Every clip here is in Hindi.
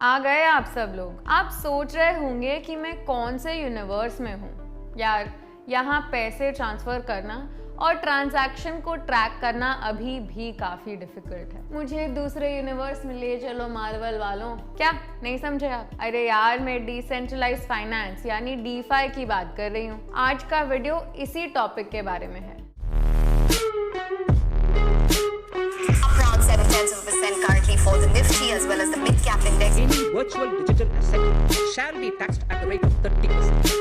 आ गए आप सब लोग। आप सोच रहे होंगे कि मैं कौन से यूनिवर्स में हूँ यार। यहाँ पैसे ट्रांसफ़र करना और ट्रांजैक्शन को ट्रैक करना अभी भी काफ़ी डिफ़िकल्ट है। मुझे दूसरे यूनिवर्स में ले चलो मार्वल वालों। क्या नहीं समझे आप? अरे यार, मैं डिसेंट्रलाइज्ड फाइनेंस यानी डीफाई की बात कर रही हूँ। आज का वीडियो इसी टॉपिक के बारे में है। Around 0.7% currently for the Nifty as well as the mid cap index. Any virtual digital asset shall be taxed at the rate of 30%.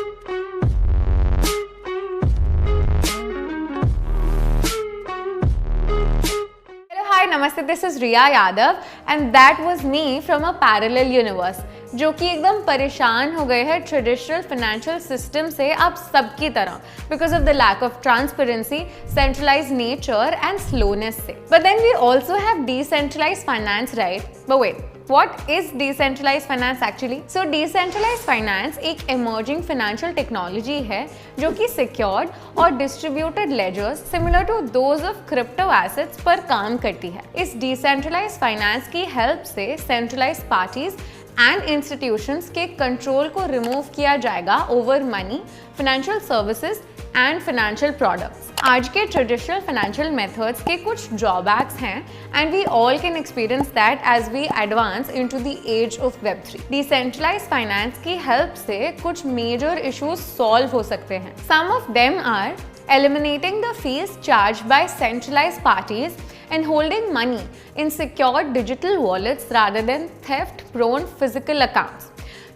Hi, Namaste. This is Riya Yadav and that was me from a parallel universe जो कि एकदम परेशान हो गए हैं ट्रेडिशनल फाइनेंशियल सिस्टम से आप सबकी तरह because of the lack of transparency, centralized nature and slowness से। But then we also have decentralized finance, right? But wait, What is decentralized finance actually? So decentralized finance एक emerging financial technology है जो कि secured और distributed ledgers similar to those of crypto assets पर काम करती है। इस decentralized finance की help से centralized parties एंड इंस्टीट्यूशंस के कंट्रोल को रिमूव किया जाएगा over money, financial services and financial products. आज के ट्रेडिशनल फाइनेंशियल मेथड्स के कुछ ड्रॉबैक्स हैं and we all can experience that as we advance into the age of वेब3। डिसेंट्रलाइज्ड फाइनेंस की हेल्प से कुछ मेजर इश्यूज सॉल्व हो सकते हैं। Some of them are eliminating the fees charged by centralized parties and holding money in secured digital wallets rather than theft-prone physical accounts.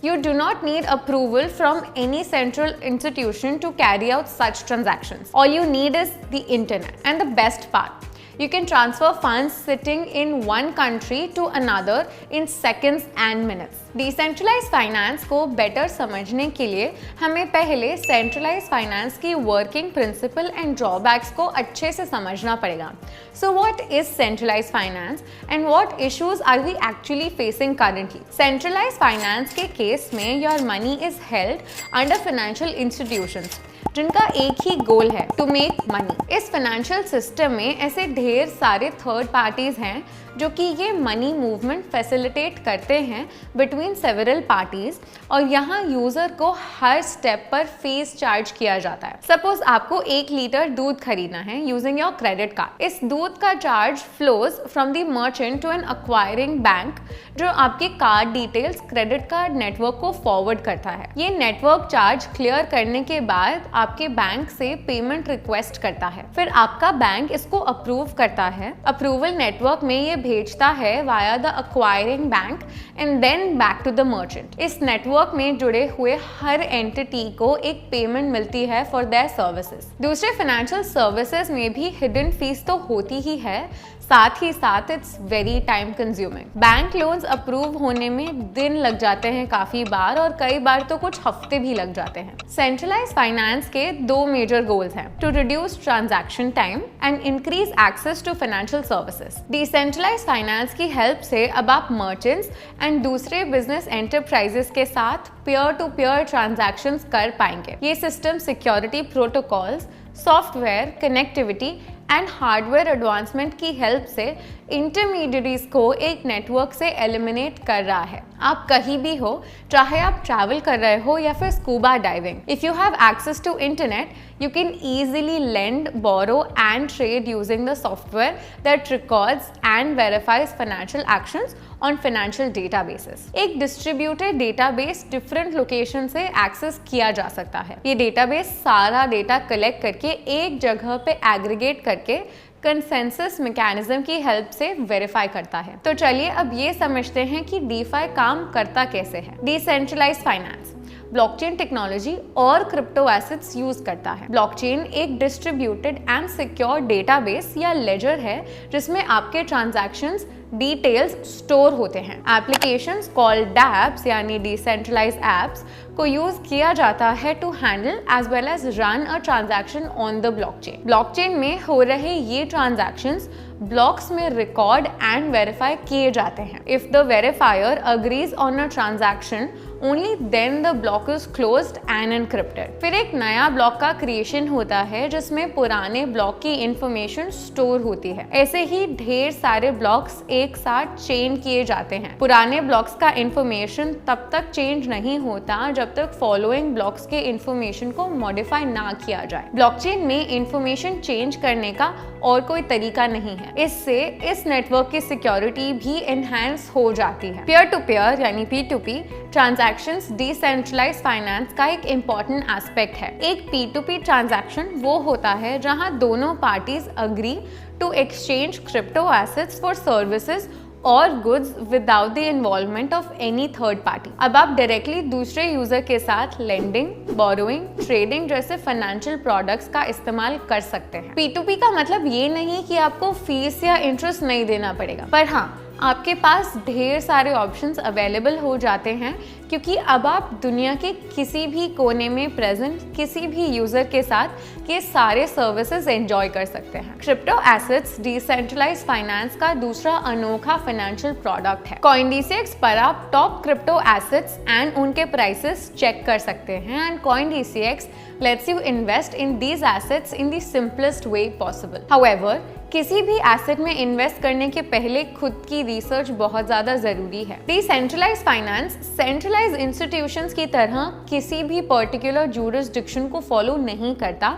You do not need approval from any central institution to carry out such transactions. All you need is the internet. And the best part, you can transfer funds sitting in one country to another in seconds and minutes. Decentralised finance को बेटर समझने के लिए हमें पहले सेंट्रलाइज्ड फाइनेंस की वर्किंग प्रिंसिपल एंड ड्रॉबैक्स को अच्छे से समझना पड़ेगा। So what is centralised finance and what issues are we actually facing currently? Centralised finance के केस में your money is held under financial institutions जिनका एक ही गोल है, टू मेक मनी। इस फाइनेंशियल सिस्टम में ऐसे ढेर सारे थर्ड पार्टीज हैं जो कि ये मनी मूवमेंट फैसिलिटेट करते हैं बिटवीन सेवरल पार्टीज और यहाँ यूजर को हर स्टेप पर फीस चार्ज किया जाता है। सपोज आपको 1 लीटर दूध खरीदना है यूजिंग योर क्रेडिट कार्ड। इस दूध का charge flows from the merchant to an acquiring bank जो आपके card details credit card network को फॉरवर्ड करता है। ये नेटवर्क चार्ज क्लियर करने के बाद आपके बैंक से पेमेंट रिक्वेस्ट करता है, फिर आपका बैंक इसको अप्रूव करता है। अप्रूवल नेटवर्क में ये भेजता है via the acquiring bank and then back to the merchant. इस नेटवर्क में जुड़े हुए हर एंटिटी को एक पेमेंट मिलती है फॉर देयर सर्विसेज। दूसरे फाइनेंशियल सर्विसेज में भी हिडन फीस तो होती ही है, साथ ही साथ it's very time consuming. Bank loans approve होने में दिन लग जाते हैं काफी बार और कई बार तो कुछ हफ्ते भी लग जाते हैं। सेंट्रलाइज्ड फाइनेंस के 2 मेजर गोल्स हैं, to reduce transaction time and increase access to financial services. Decentralised finance की हेल्प से अब आप मर्चेंट्स एंड दूसरे बिजनेस एंटरप्राइजेस के साथ पीयर टू पीयर ट्रांजैक्शंस कर पाएंगे। ये system security protocols, software connectivity and hardware advancement की हेल्प से इंटरमीडिएटरीज को एक नेटवर्क से एलिमिनेट कर रहा है। आप कहीं भी हो, चाहे आप ट्रैवल कर रहे हो या फिर scuba diving, if you have access to internet you can easily lend, borrow and trade using the software that records and verifies financial actions on financial databases. एक distributed database different location से access किया जा सकता है। ये database सारा data collect करके एक जगह पे aggregate करके कंसेंसस मैकेनिज्म की हेल्प से वेरीफाई करता है। तो चलिए अब ये समझते हैं कि डीफाई काम करता कैसे है। डिसेंट्रलाइज्ड फाइनेंस ब्लॉकचेन टेक्नोलॉजी और क्रिप्टो एसेट्स यूज करता है। ब्लॉकचेन एक डिस्ट्रीब्यूटेड एंड सिक्योर डेटाबेस या लेजर है जिसमें आपके ट्रांजैक्शंस डिटेल्स स्टोर होते हैं। एप्लीकेशंस कॉल्ड डैप्स यानी डिसेंट्रलाइज्ड एप्स को यूज किया जाता है to handle as well as run a transaction on the blockchain. Blockchain में हो रहे ये ट्रांजैक्शंस ब्लॉक्स में रिकॉर्ड एंड वेरीफाई किए जाते हैं। If the verifier agrees on a transaction only then the block is closed and encrypted. फिर एक नया ब्लॉक का क्रिएशन होता है जिसमें पुराने ब्लॉक की इंफॉर्मेशन स्टोर होती है। ऐसे ही ढेर सारे ब्लॉक्स एक साथ चेन किए जाते हैं। पुराने ब्लॉक्स का इंफॉर्मेशन तब तक चेंज नहीं होता जब तक फॉलोइंग ब्लॉक्स के इंफॉर्मेशन को मॉडिफाई ना किया जाए। ब्लॉकचेन में इंफॉर्मेशन चेंज करने का और कोई तरीका नहीं है। इससे इस नेटवर्क की सिक्योरिटी भी एनहांस हो जाती है। पीयर टू पीयर यानी P2P ट्रांजैक्शंस डिसेंट्रलाइज्ड फाइनेंस का एक इम्पॉर्टेंट एस्पेक्ट है। एक P2P ट्रांजैक्शन वो होता है जहां दोनों parties agree to exchange crypto assets for services और goods without the involvement of any third party. अब आप डायरेक्टली दूसरे यूजर के साथ लेंडिंग, बोरोइंग, ट्रेडिंग जैसे फाइनेंशियल प्रोडक्ट्स का इस्तेमाल कर सकते हैं। P2P का मतलब ये नहीं कि आपको फीस या इंटरेस्ट नहीं देना पड़ेगा, पर हाँ, आपके पास ढेर सारे ऑप्शंस अवेलेबल हो जाते हैं क्योंकि अब आप दुनिया के किसी भी कोने में प्रेजेंट किसी भी यूजर के साथ ये सारे सर्विसेज एंजॉय कर सकते हैं। क्रिप्टो एसेट्स डिसेंट्रलाइज्ड फाइनेंस का दूसरा अनोखा फाइनेंशियल प्रोडक्ट है। CoinDCX पर आप टॉप क्रिप्टो एसेट्स एंड उनके प्राइसेस चेक कर सकते हैं and CoinDCX lets you invest in these assets in the simplest way possible. However, किसी भी एसेट में इन्वेस्ट करने के पहले खुद की रिसर्च बहुत ज्यादा जरूरी है। डिसेंट्रलाइज्ड फाइनेंस सेंट्रलाइज्ड इंस्टीट्यूशंस की तरह किसी भी पर्टिकुलर ज्यूरिसडिक्शन को फॉलो नहीं करता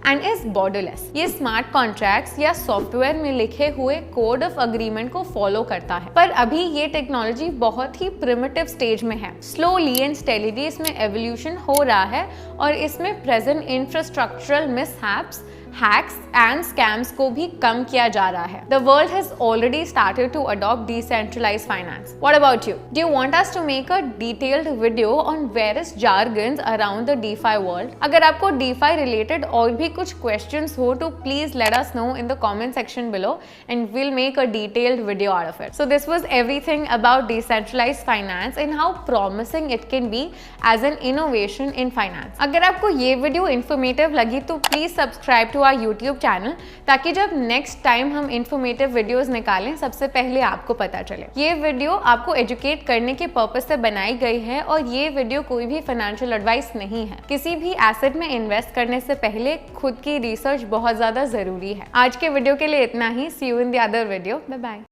एंड इज बॉर्डरलेस। ये स्मार्ट कॉन्ट्रैक्ट्स या सॉफ्टवेयर में लिखे हुए कोड ऑफ अग्रीमेंट को फॉलो करता है, पर अभी ये टेक्नोलॉजी बहुत ही प्रिमिटिव स्टेज में है। स्लोली एंड स्टेडीली इसमें एवोल्यूशन हो रहा है और इसमें present infrastructural mishaps, hacks and scams को भी कम किया जा रहा है। The world has already started to adopt decentralized finance. What about you? Do you want us to make a detailed video on various jargons around the DeFi world? अगर आपको DeFi related और भी कुछ questions हो तो please let us know in the comment section below and we'll make a detailed video out of it. So this was everything about decentralized finance and how promising it can be as an innovation in finance. अगर आपको ये वीडियो informative लगी तो please subscribe to our YouTube channel ताकि जब नेक्स्ट टाइम हम इंफॉर्मेटिव वीडियोस निकालें सबसे पहले आपको पता चले। ये वीडियो आपको एजुकेट करने के पर्पस से बनाई गई है और ये वीडियो कोई भी फाइनेंशियल एडवाइस नहीं है। किसी भी एसेट में इन्वेस्ट करने से पहले खुद की रिसर्च बहुत ज्यादा जरूरी है। आज के वीडियो के लिए इतना ही। See you in the other video. Bye bye.